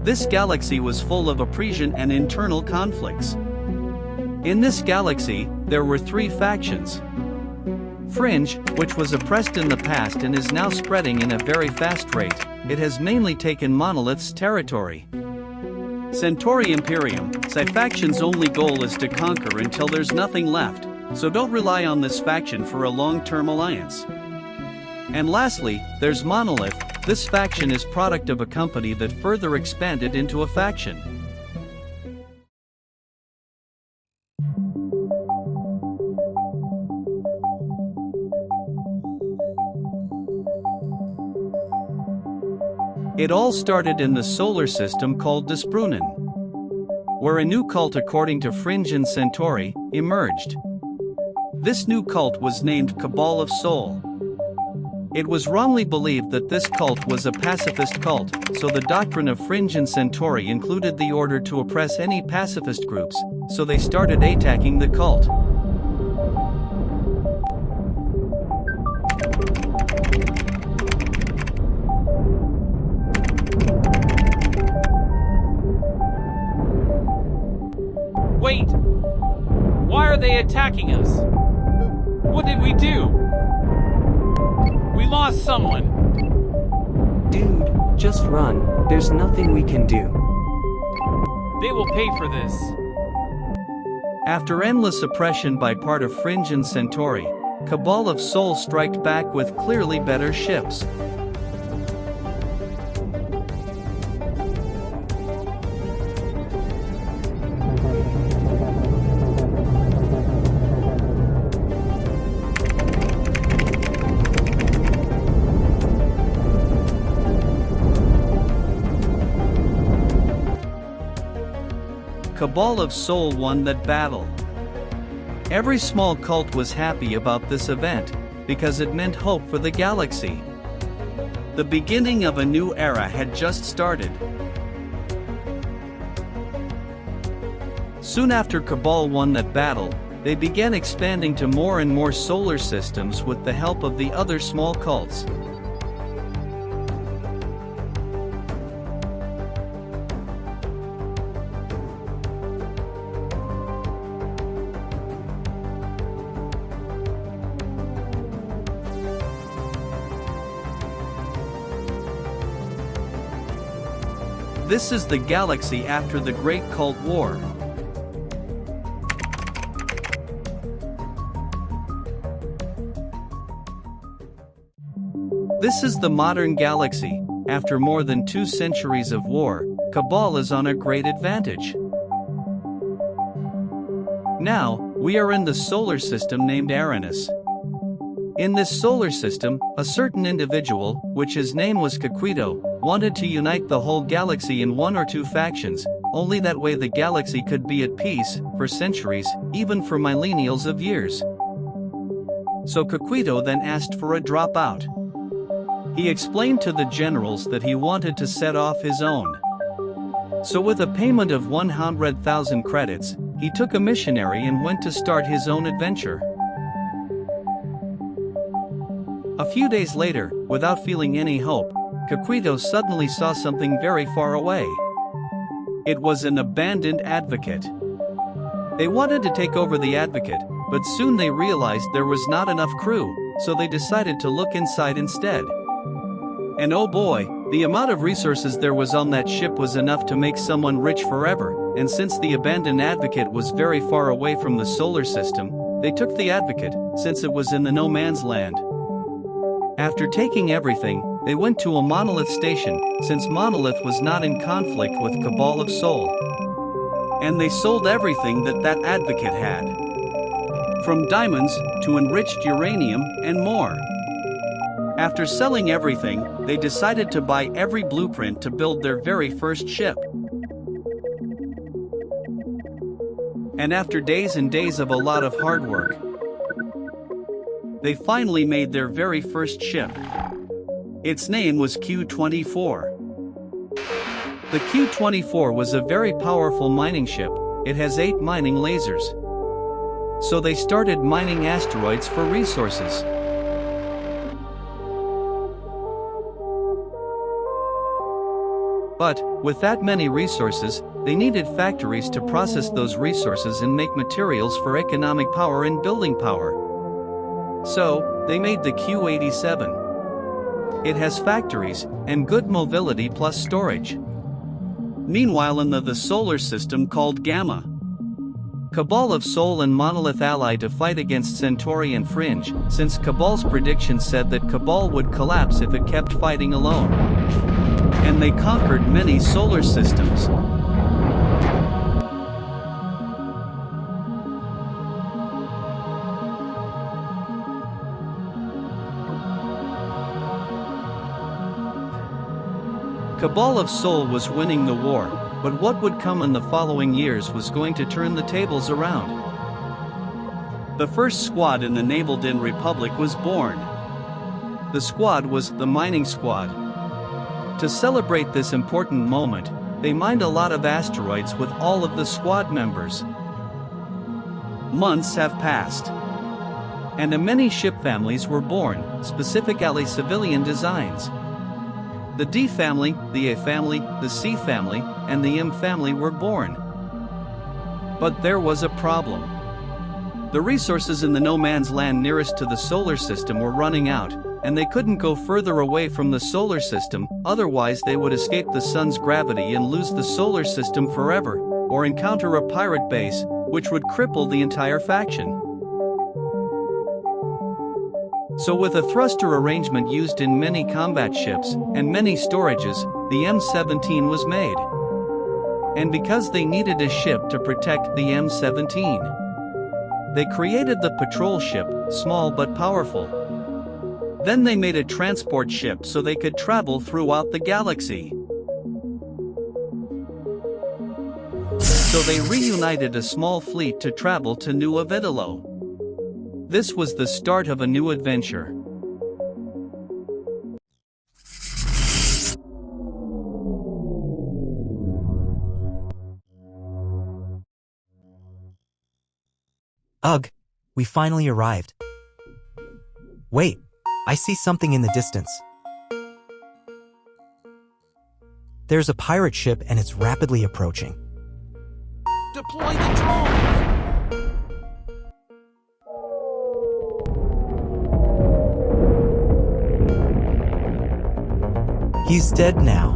This galaxy was full of oppression and internal conflicts. In this galaxy, there were three factions. Fringe, which was oppressed in the past and is now spreading in a very fast rate, it has mainly taken Monolith's territory. Centauri Imperium, faction's only goal is to conquer until there's nothing left, so don't rely on this faction for a long-term alliance. And lastly, there's Monolith. This faction is product of a company that further expanded into a faction. It all started in the solar system called Desprunen, where a new cult according to Fringe and Centauri emerged. This new cult was named Cabal of Sol. It was wrongly believed that this cult was a pacifist cult, so the doctrine of Fringe and Centauri included the order to oppress any pacifist groups, so they started attacking the cult. Wait! Why are they attacking us? What did we do? We lost someone. Dude, just run. There's nothing we can do. They will pay for this. After endless oppression by part of Fringe and Centauri, Cabal of Sol striked back with clearly better ships. Cabal of Sol won that battle. Every small cult was happy about this event, because it meant hope for the galaxy. The beginning of a new era had just started. Soon after Cabal won that battle, they began expanding to more and more solar systems with the help of the other small cults. This is the galaxy after the Great Cult War. This is the modern galaxy. After more than 2 centuries of war, Cabal is on a great advantage. Now, we are in the solar system named Aranus. In this solar system, a certain individual, which his name was COQUITO, wanted to unite the whole galaxy in 1 or 2 factions, only that way the galaxy could be at peace, for centuries, even for millennials of years. So COQUITO then asked for a dropout. He explained to the generals that he wanted to set off his own. So with a payment of 100,000 credits, he took a missionary and went to start his own adventure. A few days later, without feeling any hope, COQUITO suddenly saw something very far away. It was an abandoned advocate. They wanted to take over the advocate, but soon they realized there was not enough crew, so they decided to look inside instead. And oh boy, the amount of resources there was on that ship was enough to make someone rich forever, and since the abandoned advocate was very far away from the solar system, they took the advocate, since it was in the no man's land. After taking everything, they went to a Monolith station, since Monolith was not in conflict with Cabal of Sol. And they sold everything that advocate had. From diamonds, to enriched uranium, and more. After selling everything, they decided to buy every blueprint to build their very first ship. And after days and days of a lot of hard work, they finally made their very first ship. Its name was Q-24. The Q-24 was a very powerful mining ship. It has 8 mining lasers. So they started mining asteroids for resources. But, with that many resources, they needed factories to process those resources and make materials for economic power and building power. So, they made the Q-87. It has factories, and good mobility plus storage. Meanwhile in the solar system called Gamma, Cabal of Sol and Monolith ally to fight against Centauri and Fringe, since Cabal's prediction said that Cabal would collapse if it kept fighting alone. And they conquered many solar systems. Cabal of Sol was winning the war, but what would come in the following years was going to turn the tables around. The first squad in the Navaldía Republic was born. The squad was the Mining Squad. To celebrate this important moment, they mined a lot of asteroids with all of the squad members. Months have passed, and many ship families were born, specifically civilian designs. The D family, the A family, the C family, and the M family were born. But there was a problem. The resources in the no man's land nearest to the solar system were running out, and they couldn't go further away from the solar system, otherwise they would escape the sun's gravity and lose the solar system forever, or encounter a pirate base, which would cripple the entire faction. So with a thruster arrangement used in many combat ships, and many storages, the M17 was made. And because they needed a ship to protect the M17, they created the patrol ship, small but powerful. Then they made a transport ship so they could travel throughout the galaxy. So they reunited a small fleet to travel to New Avidalo. This was the start of a new adventure. Ugh, we finally arrived. Wait, I see something in the distance. There's a pirate ship and it's rapidly approaching. Deploy the drones! He's dead now.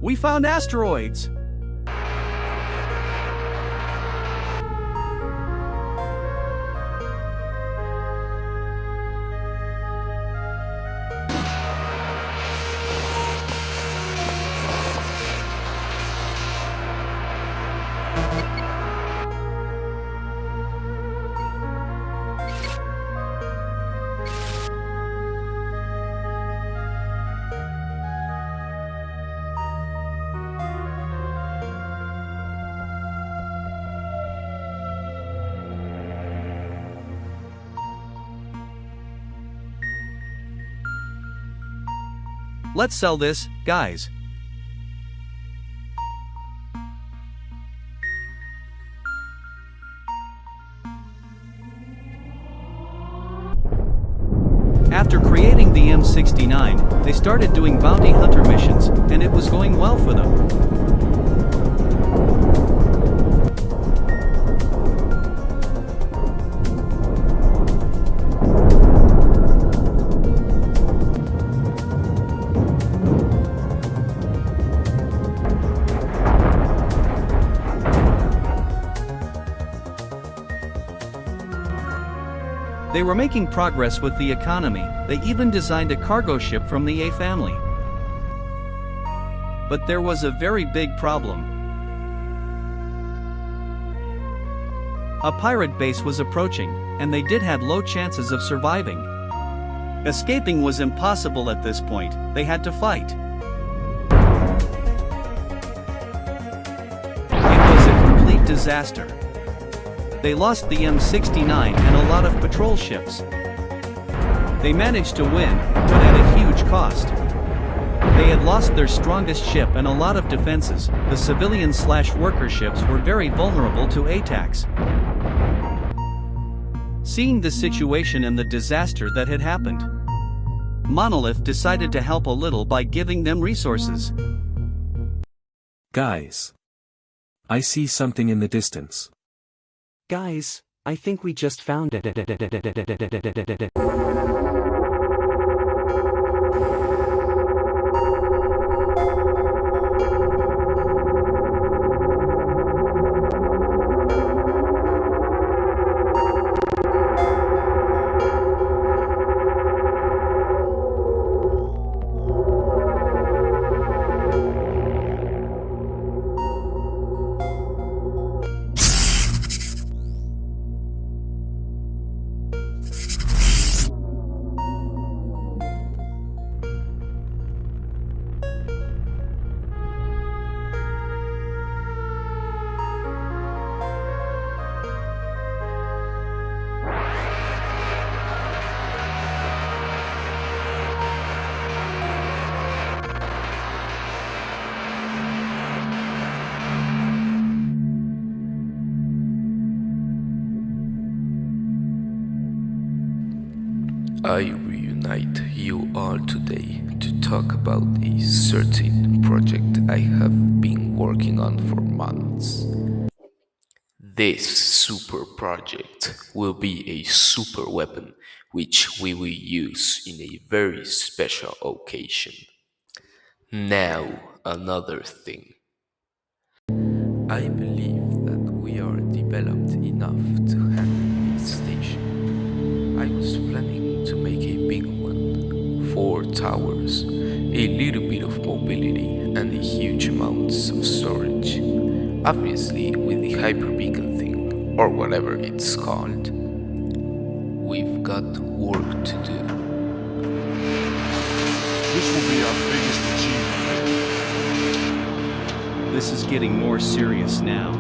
We found asteroids! Let's sell this, guys. After creating the M69, they started doing bounty hunter missions, and it was going well for them. They were making progress with the economy. They even designed a cargo ship from the A family. But there was a very big problem. A pirate base was approaching, and they did have low chances of surviving. Escaping was impossible at this point. They had to fight. It was a complete disaster. They lost the M69 and a lot of patrol ships. They managed to win, but at a huge cost. They had lost their strongest ship and a lot of defenses. The civilian/worker ships were very vulnerable to attacks. Seeing the situation and the disaster that had happened, Monolith decided to help a little by giving them resources. Guys, I see something in the distance. Guys, I think we just found it. I reunite you all today to talk about a certain project I have been working on for months. This super project will be a super weapon which we will use in a very special occasion. Now, another thing. I believe that we are developed enough to handle a station. I was planning to make a big one, 4 towers, a little bit of mobility, and a huge amounts of storage. Obviously, with the hyperbeacon thing, or whatever it's called, we've got work to do. This will be our biggest achievement. This is getting more serious now.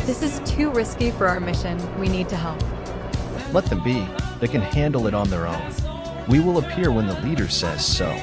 This is too risky for our mission. We need to help. Let them be. They can handle it on their own. We will appear when the leader says so.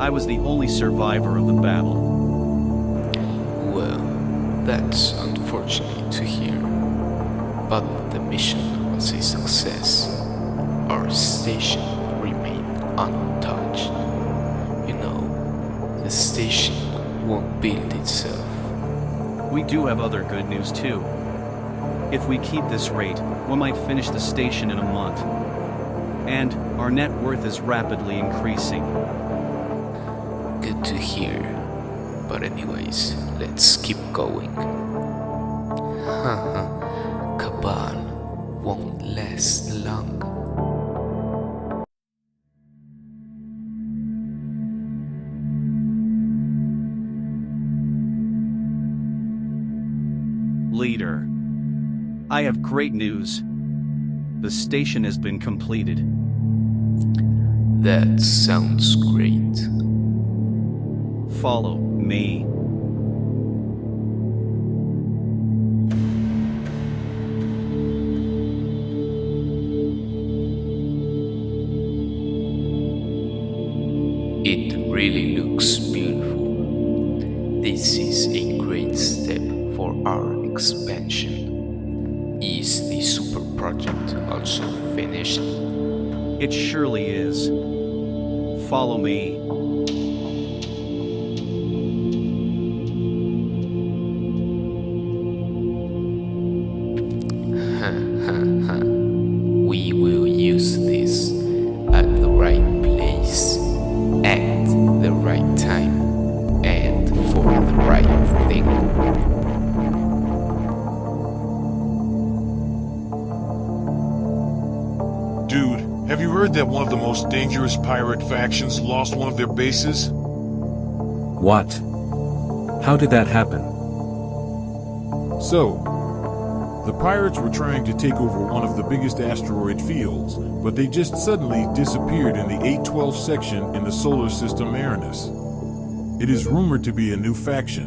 I was the only survivor of the battle. Well, that's unfortunate to hear. But the mission was a success. Our station remained untouched. You know, the station won't build itself. We do have other good news too. If we keep this rate, we might finish the station in a month. And our net worth is rapidly increasing. Good to hear. But anyways, let's keep going. Haha, Cabal won't last long. Leader, I have great news. The station has been completed. That sounds great. Follow me. It really looks beautiful. This is a great step for our expansion. Is the super project also finished? It surely is. Follow me. We will use this at the right place, at the right time, and for the right thing. Dude, have you heard that one of the most dangerous pirate factions lost one of their bases? What? How did that happen? So, the pirates were trying to take over one of the biggest asteroid fields, but they just suddenly disappeared in the 812 section in the solar system Marinus. It is rumored to be a new faction,